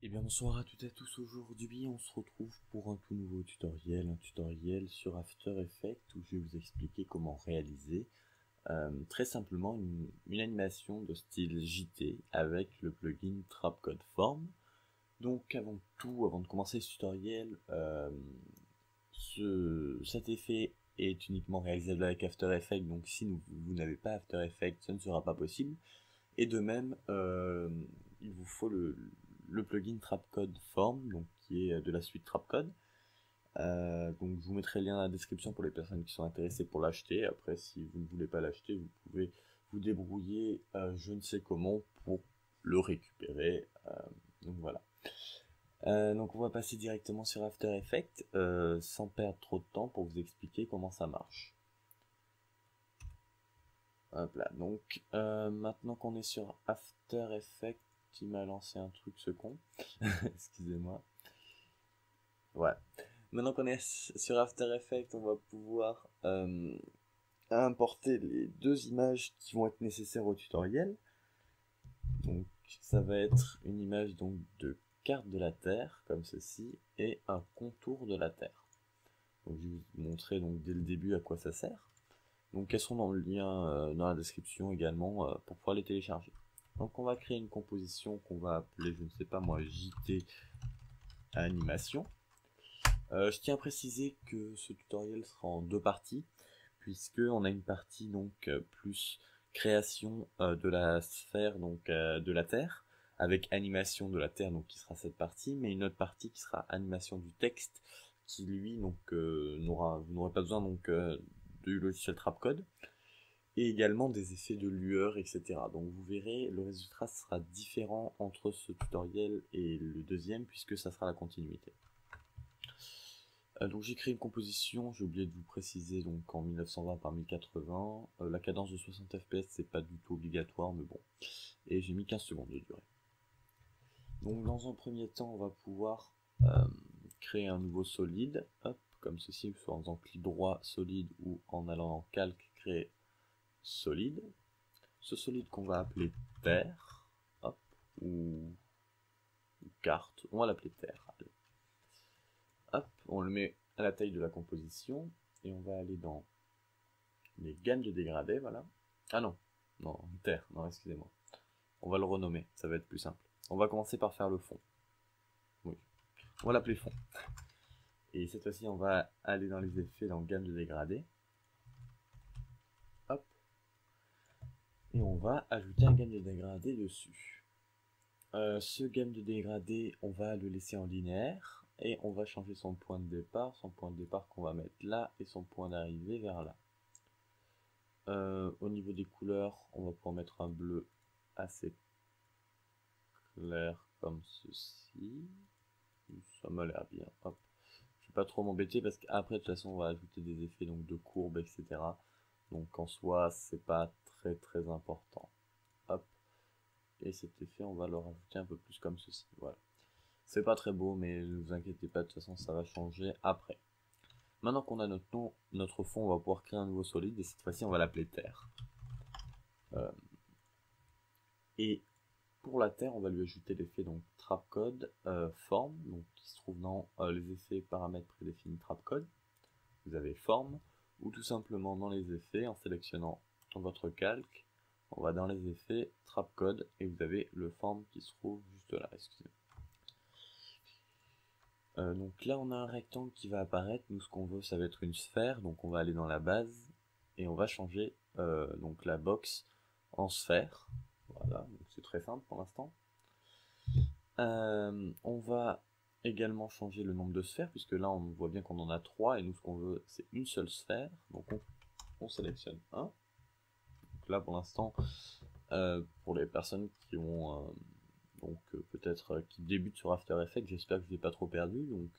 Eh bien bonsoir à toutes et à tous, aujourd'hui on se retrouve pour un tout nouveau tutoriel sur After Effects où je vais vous expliquer comment réaliser très simplement une animation de style JT avec le plugin Trapcode Form. Donc avant tout, avant de commencer ce tutoriel, cet effet est uniquement réalisable avec After Effects, donc si vous n'avez pas After Effects, ça ne sera pas possible. Et de même, il vous faut le plugin Trapcode Form, donc qui est de la suite Trapcode. Donc je vous mettrai le lien dans la description pour les personnes qui sont intéressées pour l'acheter. Après, si vous ne voulez pas l'acheter, vous pouvez vous débrouiller, je ne sais comment, pour le récupérer. Donc voilà. Donc on va passer directement sur After Effects, sans perdre trop de temps pour vous expliquer comment ça marche. Hop là, donc maintenant qu'on est sur After Effects, qui m'a lancé un truc ce con, excusez-moi. Ouais. Maintenant qu'on est sur After Effects, on va pouvoir importer les deux images qui vont être nécessaires au tutoriel. Donc ça va être une image donc de carte de la Terre, comme ceci, et un contour de la Terre. Donc je vais vous montrer donc dès le début à quoi ça sert. Donc elles sont dans le lien dans la description également pour pouvoir les télécharger. Donc on va créer une composition qu'on va appeler, je ne sais pas moi, JT animation. Je tiens à préciser que ce tutoriel sera en deux parties, puisque on a une partie donc plus création de la sphère donc de la Terre, avec animation de la Terre donc qui sera cette partie, mais une autre partie qui sera animation du texte, qui lui donc vous n'aurez pas besoin donc du logiciel Trapcode, et également des effets de lueur, etc. Donc vous verrez, le résultat sera différent entre ce tutoriel et le deuxième, puisque ça sera la continuité. Donc j'ai créé une composition, j'ai oublié de vous préciser, donc en 1920 par 1080, la cadence de 60 fps c'est pas du tout obligatoire, mais bon, et j'ai mis 15 secondes de durée. Donc dans un premier temps, on va pouvoir créer un nouveau solide, hop, comme ceci, soit en faisant clic droit solide ou en allant en calque créer solide. Ce solide qu'on va appeler terre, hop, ou carte, on va l'appeler terre. Allez. Hop, on le met à la taille de la composition et on va aller dans les gammes de dégradés, voilà. Ah non, non, terre, non, excusez-moi. On va le renommer, ça va être plus simple. On va commencer par faire le fond. Oui, on va l'appeler fond. Et cette fois-ci, on va aller dans les effets, dans gamme de dégradés. Hop. Et on va ajouter un gamme de dégradé dessus. Ce gamme de dégradé, on va le laisser en linéaire. Et on va changer son point de départ qu'on va mettre là, et son point d'arrivée vers là. Au niveau des couleurs, on va pouvoir mettre un bleu assez clair comme ceci. Ça m'a l'air bien. Hop. Je vais pas trop m'embêter parce qu'après de toute façon on va ajouter des effets donc de courbes, etc. Donc en soi c'est pas très important. Hop. Et cet effet on va le rajouter un peu plus comme ceci. Voilà. C'est pas très beau mais ne vous inquiétez pas, de toute façon ça va changer après. Maintenant qu'on a notre fond, on va pouvoir créer un nouveau solide et cette fois-ci on va l'appeler terre. Et pour la Terre, on va lui ajouter l'effet donc Trapcode Form, donc qui se trouve dans les effets paramètres prédéfinis Trapcode. Vous avez Form, ou tout simplement dans les effets, en sélectionnant votre calque, on va dans les effets Trapcode, et vous avez le Form qui se trouve juste là, excusez-moi. Donc là on a un rectangle qui va apparaître, nous ce qu'on veut ça va être une sphère, donc on va aller dans la base, et on va changer donc la box en sphère. Voilà, c'est très simple pour l'instant. On va également changer le nombre de sphères, puisque là on voit bien qu'on en a 3, et nous ce qu'on veut c'est une seule sphère, donc on sélectionne un. Donc là pour l'instant, pour les personnes qui ont peut-être qui débutent sur After Effects, j'espère que je ne l'ai pas trop perdu, donc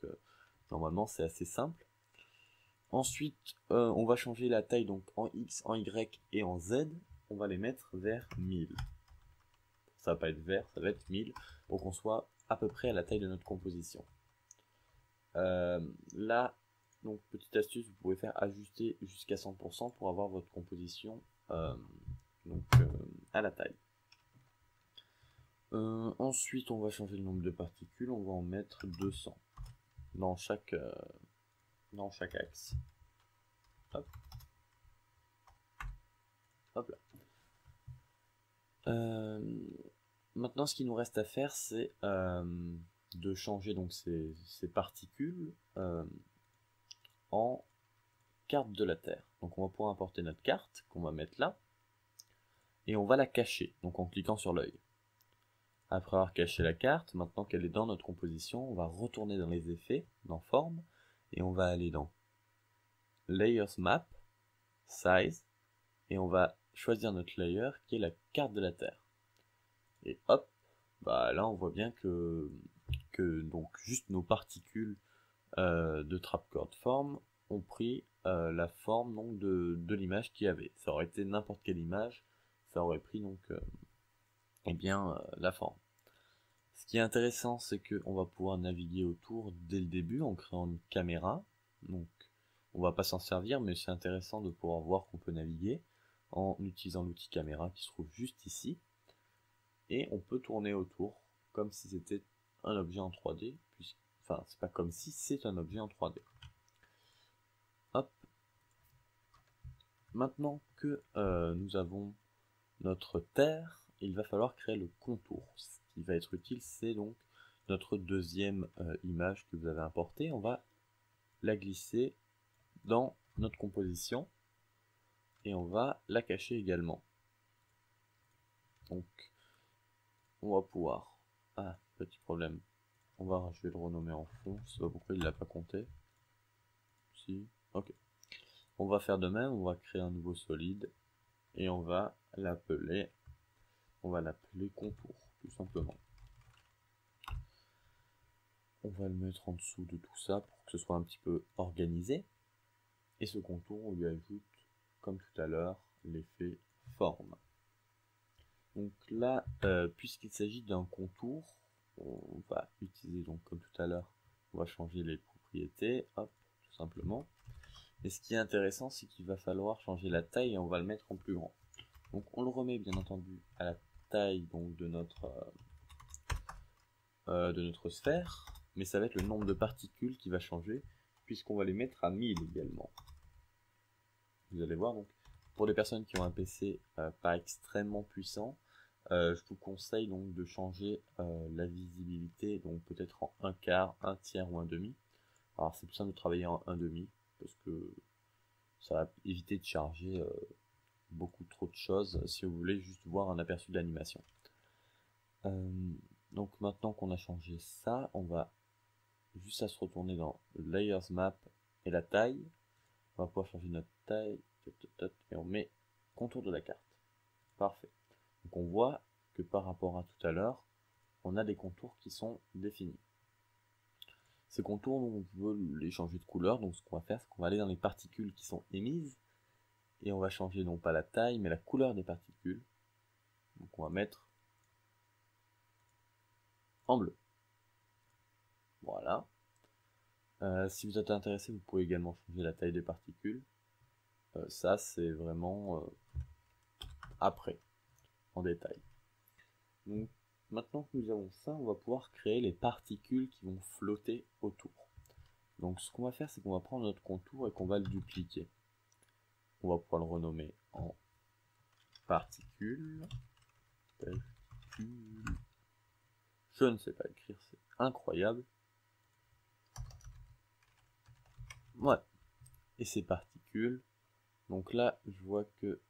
normalement c'est assez simple. Ensuite on va changer la taille donc en X, en Y et en Z, on va les mettre vers 1000. Ça va pas être vert, ça va être 1000 pour qu'on soit à peu près à la taille de notre composition. Là, donc petite astuce, vous pouvez faire ajuster jusqu'à 100% pour avoir votre composition à la taille. Ensuite, on va changer le nombre de particules, on va en mettre 200 dans chaque axe. Hop. Hop là. Maintenant, ce qu'il nous reste à faire, c'est de changer donc ces particules en carte de la Terre. Donc on va pouvoir importer notre carte, qu'on va mettre là, et on va la cacher, donc en cliquant sur l'œil. Après avoir caché la carte, maintenant qu'elle est dans notre composition, on va retourner dans les effets, dans Forme, et on va aller dans Layers Map, Size, et on va choisir notre layer qui est la carte de la Terre. Et hop, bah là on voit bien que donc juste nos particules de Trapchord Form ont pris la forme donc de l'image qu'il y avait. Ça aurait été n'importe quelle image, ça aurait pris donc la forme. Ce qui est intéressant, c'est qu'on va pouvoir naviguer autour dès le début en créant une caméra. Donc on va pas s'en servir, mais c'est intéressant de pouvoir voir qu'on peut naviguer en utilisant l'outil caméra qui se trouve juste ici. Et on peut tourner autour comme si c'était un objet en 3D, enfin c'est pas comme si c'est un objet en 3D. Hop. Maintenant que nous avons notre terre, il va falloir créer le contour. Ce qui va être utile, c'est donc notre deuxième image que vous avez importée. On va la glisser dans notre composition et on va la cacher également. Donc on va pouvoir... Ah, petit problème. Je vais le renommer en fond, je sais pas pourquoi il l'a pas compté. Si, ok. On va faire de même, on va créer un nouveau solide et on va l'appeler contour, tout simplement. On va le mettre en dessous de tout ça pour que ce soit un petit peu organisé. Et ce contour, on lui ajoute, comme tout à l'heure, l'effet forme. Donc là, puisqu'il s'agit d'un contour, on va utiliser, donc comme tout à l'heure, on va changer les propriétés, hop, tout simplement. Et ce qui est intéressant, c'est qu'il va falloir changer la taille et on va le mettre en plus grand. Donc on le remet bien entendu à la taille donc, de notre sphère, mais ça va être le nombre de particules qui va changer, puisqu'on va les mettre à 1000 également. Vous allez voir, donc, pour les personnes qui ont un PC pas extrêmement puissant, je vous conseille donc de changer la visibilité, donc peut-être en 1/4, 1/3 ou 1/2. Alors c'est plus simple de travailler en 1/2, parce que ça va éviter de charger beaucoup trop de choses si vous voulez juste voir un aperçu de l'animation. Donc maintenant qu'on a changé ça, on va juste à se retourner dans Layers Map et la taille. On va pouvoir changer notre taille et on met contour de la carte. Parfait. Donc on voit que par rapport à tout à l'heure, on a des contours qui sont définis. Ces contours, on veut les changer de couleur, donc ce qu'on va faire, c'est qu'on va aller dans les particules qui sont émises et on va changer non pas la taille mais la couleur des particules. Donc on va mettre en bleu. Voilà. Si vous êtes intéressé, vous pouvez également changer la taille des particules. Ça, c'est vraiment après, en détail. Donc, maintenant que nous avons ça, on va pouvoir créer les particules qui vont flotter autour. Donc, ce qu'on va faire, c'est qu'on va prendre notre contour et qu'on va le dupliquer. On va pouvoir le renommer en particules. Je ne sais pas écrire, c'est incroyable. Ouais. Et ces particules, donc là, je vois que,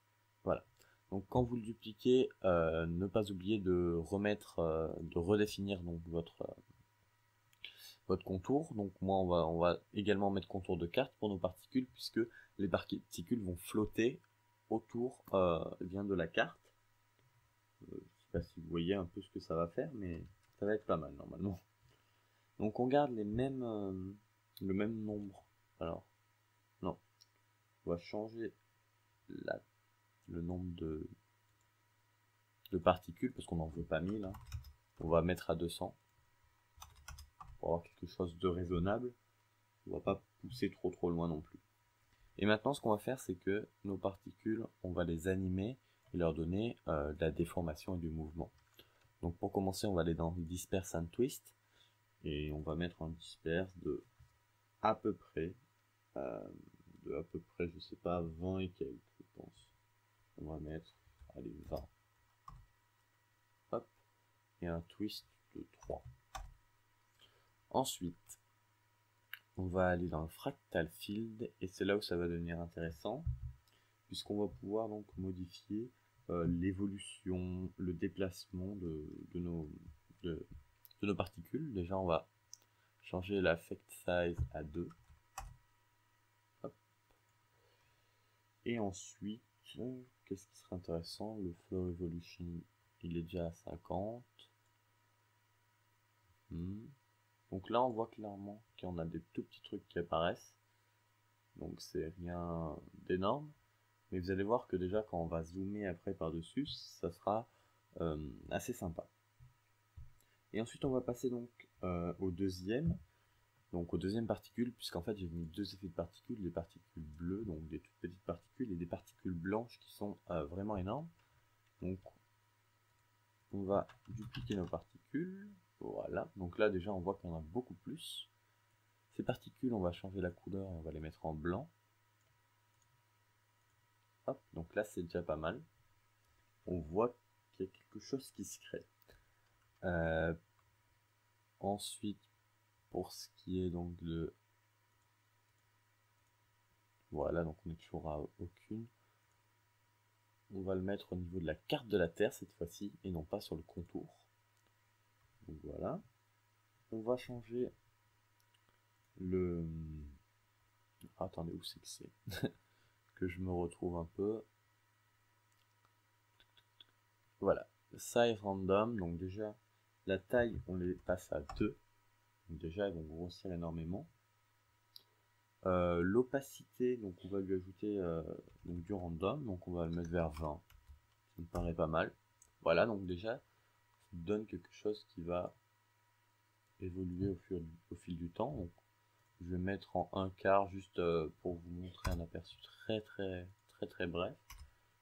voilà. Donc quand vous le dupliquez, ne pas oublier de redéfinir donc votre contour. Donc moi, on va également mettre contour de carte pour nos particules, puisque les particules vont flotter autour de la carte. Je ne sais pas si vous voyez un peu ce que ça va faire, mais ça va être pas mal normalement. Donc on garde le même nombre. Alors, non. On va changer le nombre de particules, parce qu'on n'en veut pas 1000. Hein. On va mettre à 200. Pour avoir quelque chose de raisonnable. On va pas pousser trop loin non plus. Et maintenant, ce qu'on va faire, c'est que nos particules, on va les animer et leur donner de la déformation et du mouvement. Donc pour commencer, on va aller dans Disperse and Twist, et on va mettre un disperse de à peu près, je sais pas, 20 et quelques, je pense. On va mettre, allez, 20. Hop, et un twist de 3. Ensuite, on va aller dans le Fractal Field, et c'est là où ça va devenir intéressant, puisqu'on va pouvoir donc modifier l'évolution, le déplacement de nos particules. Déjà, on va changer l'affect size à 2. Hop. Et ensuite, qu'est-ce qui serait intéressant? Le flow evolution, il est déjà à 50. Donc là, on voit clairement qu'on a des tout petits trucs qui apparaissent. Donc c'est rien d'énorme. Mais vous allez voir que déjà, quand on va zoomer après par-dessus, ça sera assez sympa. Et ensuite, on va passer donc au deuxième particule, puisqu'en fait, j'ai mis deux effets de particules, des particules bleues, donc des toutes petites particules, et des particules blanches qui sont vraiment énormes. Donc, on va dupliquer nos particules. Voilà, donc là déjà on voit qu'il y en a beaucoup plus. Ces particules, on va changer la couleur et on va les mettre en blanc. Hop, donc là c'est déjà pas mal. On voit qu'il y a quelque chose qui se crée. Ensuite, pour ce qui est donc de... Voilà, donc on est toujours à aucune. On va le mettre au niveau de la carte de la Terre cette fois-ci, et non pas sur le contour. Donc voilà. On va changer le... Ah, attendez, où c'est que c'est que je me retrouve un peu. Voilà, size random, donc déjà la taille on les passe à 2, donc déjà ils vont grossir énormément. L'opacité, donc on va lui ajouter donc du random, donc on va le mettre vers 20, ça me paraît pas mal. Voilà, donc déjà ça donne quelque chose qui va évoluer au fil du temps. Donc je vais mettre en 1/4 juste pour vous montrer un aperçu très bref.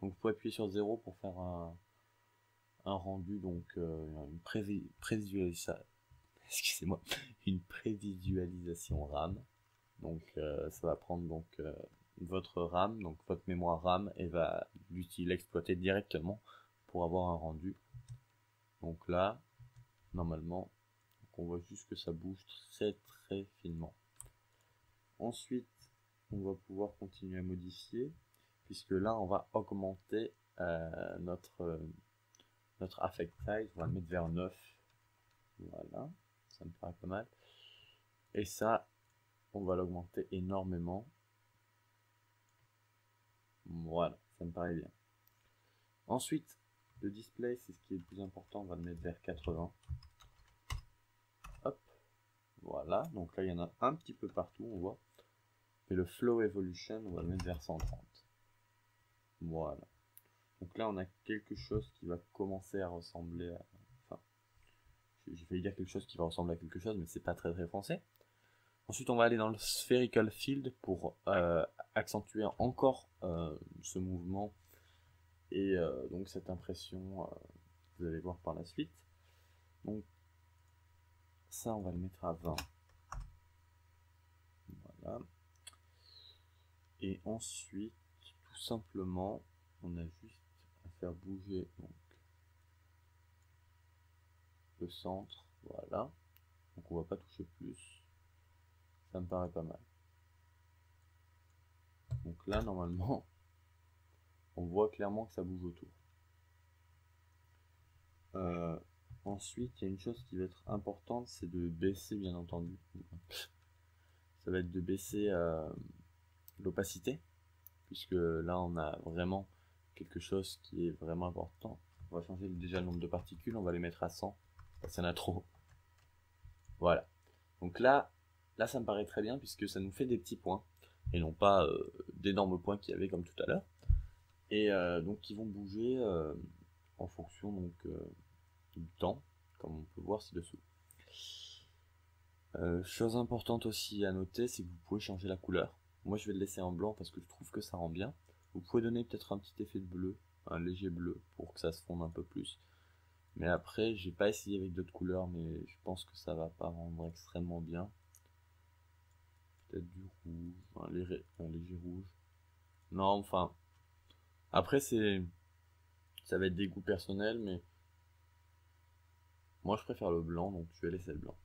Donc vous pouvez appuyer sur 0 pour faire un rendu, donc une prévisualisation, excusez-moi, une prévisualisation RAM. Donc ça va prendre donc votre RAM, donc votre mémoire RAM, et va l'exploiter directement pour avoir un rendu. Donc là, normalement, donc on voit juste que ça bouge très finement. Ensuite, on va pouvoir continuer à modifier, puisque là, on va augmenter notre affect size, on va le mettre vers 9. Voilà, ça me paraît pas mal. Et ça, on va l'augmenter énormément. Voilà, ça me paraît bien. Ensuite, le display, c'est ce qui est le plus important, on va le mettre vers 80. Hop, voilà, donc là il y en a un petit peu partout, on voit. Et le flow evolution, on va le mettre vers 130. Voilà. Donc là on a quelque chose qui va commencer à ressembler à... Enfin, j'ai failli dire quelque chose qui va ressembler à quelque chose, mais c'est pas très français. Ensuite, on va aller dans le Spherical Field pour accentuer encore ce mouvement et donc cette impression, vous allez voir par la suite. Donc ça, on va le mettre à 20. Voilà. Et ensuite, tout simplement, on a juste à faire bouger donc, le centre. Voilà. Donc on va pas toucher plus. Ça me paraît pas mal. Donc là, normalement, on voit clairement que ça bouge autour. Ensuite, il y a une chose qui va être importante, c'est de baisser, bien entendu. Ça va être de baisser l'opacité, puisque là, on a vraiment quelque chose qui est vraiment important. On va changer déjà le nombre de particules, on va les mettre à 100, parce qu'il y en a trop. Voilà. Donc là, ça me paraît très bien, puisque ça nous fait des petits points, et non pas d'énormes points qu'il y avait comme tout à l'heure. Et donc, ils vont bouger en fonction donc, du temps, comme on peut voir ci-dessous. Chose importante aussi à noter, c'est que vous pouvez changer la couleur. Moi je vais le laisser en blanc parce que je trouve que ça rend bien. Vous pouvez donner peut-être un petit effet de bleu, un léger bleu, pour que ça se fonde un peu plus. Mais après, j'ai pas essayé avec d'autres couleurs, mais je pense que ça va pas rendre extrêmement bien. Peut-être du rouge, un léger rouge. Non, enfin. Après, ça va être des goûts personnels, mais moi je préfère le blanc, donc je vais laisser le blanc.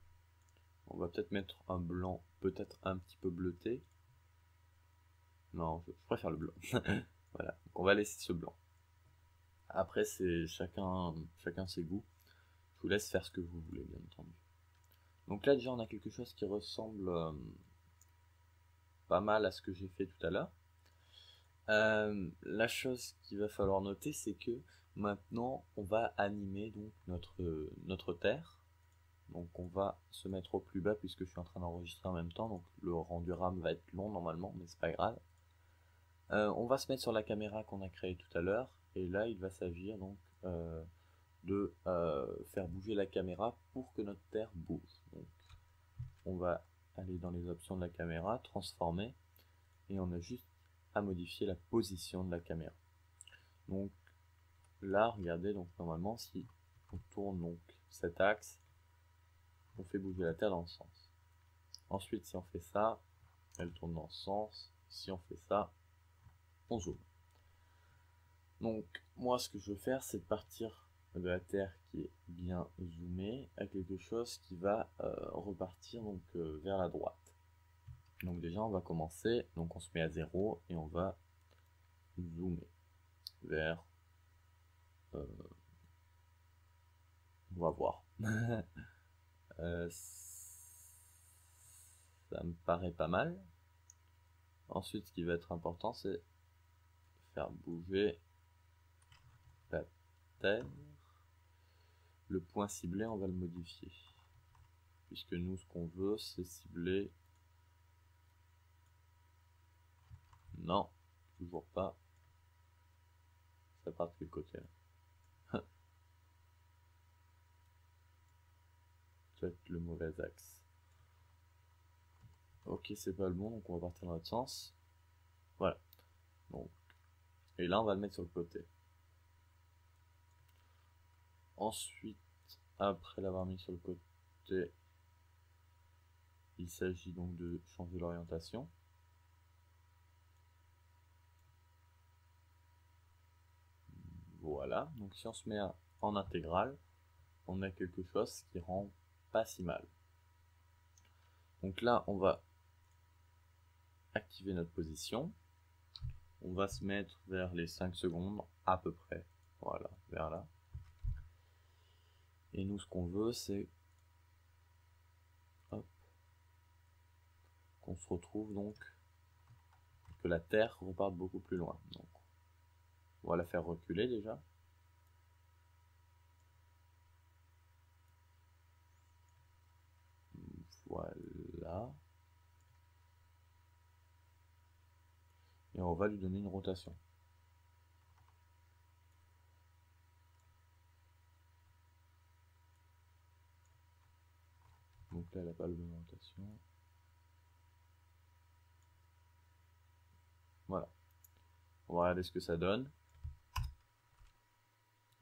On va peut-être mettre un blanc, peut-être un petit peu bleuté. Non, je préfère le blanc. Voilà, donc on va laisser ce blanc. Après, c'est chacun ses goûts. Je vous laisse faire ce que vous voulez, bien entendu. Donc là, déjà, on a quelque chose qui ressemble pas mal à ce que j'ai fait tout à l'heure. La chose qu'il va falloir noter, c'est que maintenant, on va animer donc notre terre. Donc on va se mettre au plus bas puisque je suis en train d'enregistrer en même temps. Donc le rendu RAM va être long normalement, mais c'est pas grave. On va se mettre sur la caméra qu'on a créée tout à l'heure. Et là, il va s'agir donc de faire bouger la caméra pour que notre terre bouge. Donc on va aller dans les options de la caméra, transformer, et on a juste à modifier la position de la caméra. Donc là, regardez, donc normalement, si on tourne donc cet axe, on fait bouger la Terre dans le sens. Ensuite, si on fait ça, elle tourne dans ce sens. Si on fait ça, on zoome. Donc moi, ce que je veux faire, c'est de partir de la Terre qui est bien zoomée à quelque chose qui va repartir donc vers la droite. Donc déjà, on va commencer, donc on se met à 0 et on va zoomer vers... on va voir. Ça me paraît pas mal. Ensuite, ce qui va être important, c'est faire bouger la Terre. Le point ciblé, on va le modifier. Puisque nous, ce qu'on veut, c'est cibler... Non, toujours pas. Ça part de quel côté là? Peut-être le mauvais axe. Ok, c'est pas le bon, donc on va partir dans l'autre sens. Voilà. Donc, et là, on va le mettre sur le côté. Ensuite, après l'avoir mis sur le côté, il s'agit donc de changer l'orientation. Voilà, donc si on se met en intégrale, on a quelque chose qui rend pas si mal. Donc là, on va activer notre position. On va se mettre vers les 5 secondes à peu près. Voilà, vers là. Et nous, ce qu'on veut, c'est qu'on se retrouve donc que la Terre reparte beaucoup plus loin. Donc, on va la faire reculer déjà. Voilà. Et on va lui donner une rotation. Donc là, elle n'a pas la bonne rotation. Voilà. On va regarder ce que ça donne.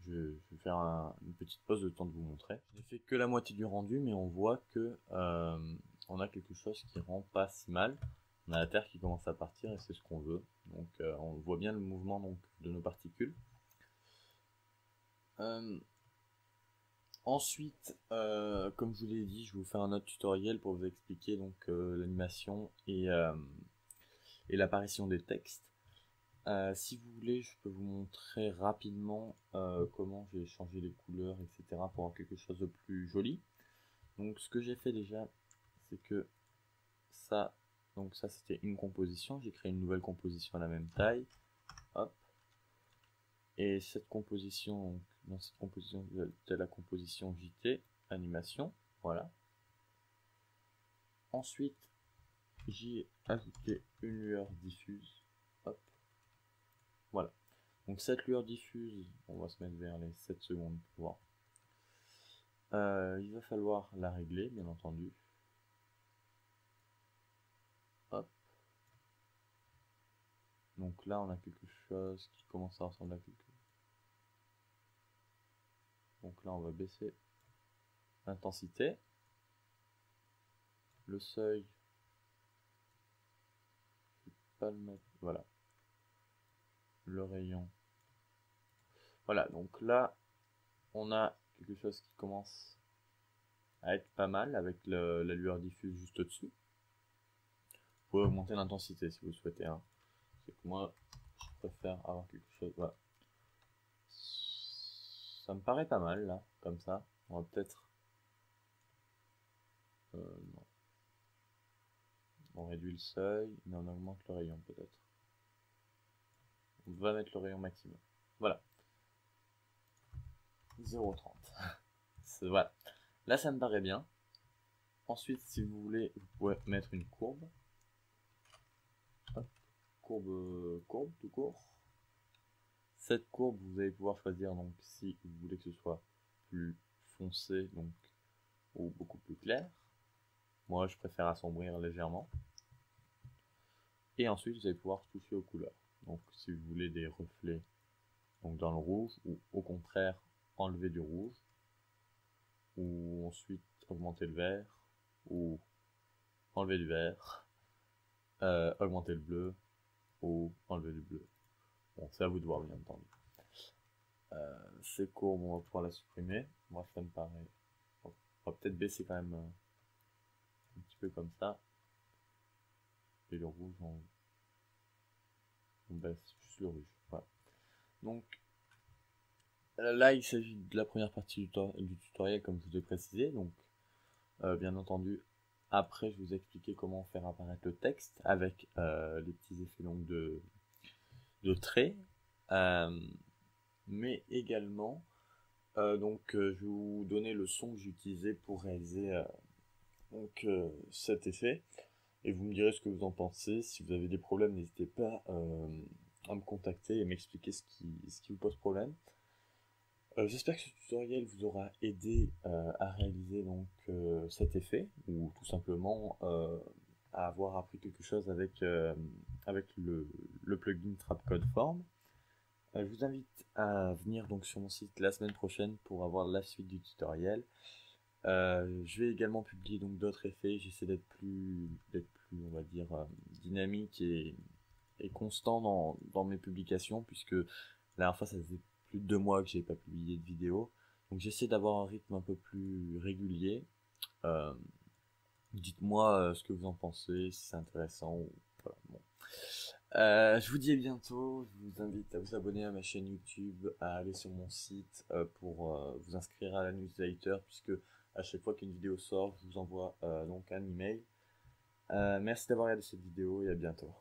Je vais faire une petite pause de temps de vous montrer. Je n'ai fait que la moitié du rendu, mais on voit que on a quelque chose qui rend pas si mal. On a la Terre qui commence à partir et c'est ce qu'on veut. Donc on voit bien le mouvement donc, de nos particules. Ensuite, comme je vous l'ai dit, je vais vous faire un autre tutoriel pour vous expliquer donc l'animation et l'apparition des textes. Si vous voulez, je peux vous montrer rapidement comment j'ai changé les couleurs, etc. pour avoir quelque chose de plus joli. Donc ce que j'ai fait déjà, c'est que ça, donc ça c'était une composition, j'ai créé une nouvelle composition à la même taille. Hop. Et cette composition, donc, dans cette composition, c'était la composition JT, animation, voilà. Ensuite, j'ai ajouté une lueur diffuse. Hop. Voilà. Donc cette lueur diffuse, on va se mettre vers les 7 secondes pour voir. Il va falloir la régler, bien entendu. Hop. Donc là, on a quelque chose qui commence à ressembler à quelque chose. Donc là on va baisser l'intensité. Le seuil, je vais pas le mettre, voilà. Le rayon. Voilà, donc là on a quelque chose qui commence à être pas mal avec la lueur diffuse juste au-dessus. Vous pouvez augmenter l'intensité si vous souhaitez. Hein. C'est que moi, je préfère avoir quelque chose. Voilà. Ça me paraît pas mal là, comme ça. On va peut-être. Non. On réduit le seuil, mais on augmente le rayon peut-être. On va mettre le rayon maximum. Voilà. 0,30. Voilà. Là, ça me paraît bien. Ensuite, si vous voulez, vous pouvez mettre une courbe. Hop. Courbe tout court. Cette courbe, vous allez pouvoir choisir donc si vous voulez que ce soit plus foncé donc ou beaucoup plus clair. Moi, je préfère assombrir légèrement. Et ensuite, vous allez pouvoir toucher aux couleurs. Donc, si vous voulez des reflets donc dans le rouge, ou au contraire enlever du rouge, ou ensuite augmenter le vert, ou enlever du vert, augmenter le bleu, ou enlever du bleu. Bon, c'est à vous de voir, bien entendu. Ces courbes, on va pouvoir la supprimer. Moi, ça me paraît. On va peut-être baisser quand même un petit peu comme ça. Et le rouge, on baisse juste le rouge. Voilà. Donc, là, il s'agit de la première partie du tutoriel, comme je vous ai précisé. Donc, bien entendu, après, je vous ai expliqué comment faire apparaître le texte avec les petits effets donc, de traits. Mais également, je vais vous donner le son que j'utilisais pour réaliser cet effet. Et vous me direz ce que vous en pensez. Si vous avez des problèmes, n'hésitez pas à me contacter et m'expliquer ce qui vous pose problème. J'espère que ce tutoriel vous aura aidé à réaliser donc cet effet, ou tout simplement à avoir appris quelque chose avec le plugin TrapCodeForm. Je vous invite à venir donc sur mon site la semaine prochaine pour avoir la suite du tutoriel. Je vais également publier donc d'autres effets. J'essaie d'être plus, on va dire, dynamique et constant dans mes publications, puisque la dernière fois ça faisait plus de 2 mois que j'ai pas publié de vidéo. Donc j'essaie d'avoir un rythme un peu plus régulier. Dites-moi ce que vous en pensez, si c'est intéressant ou voilà, bon. Je vous dis à bientôt. Je vous invite à vous abonner à ma chaîne YouTube, à aller sur mon site pour vous inscrire à la newsletter, puisque à chaque fois qu'une vidéo sort, je vous envoie donc un email. Merci d'avoir regardé cette vidéo et à bientôt.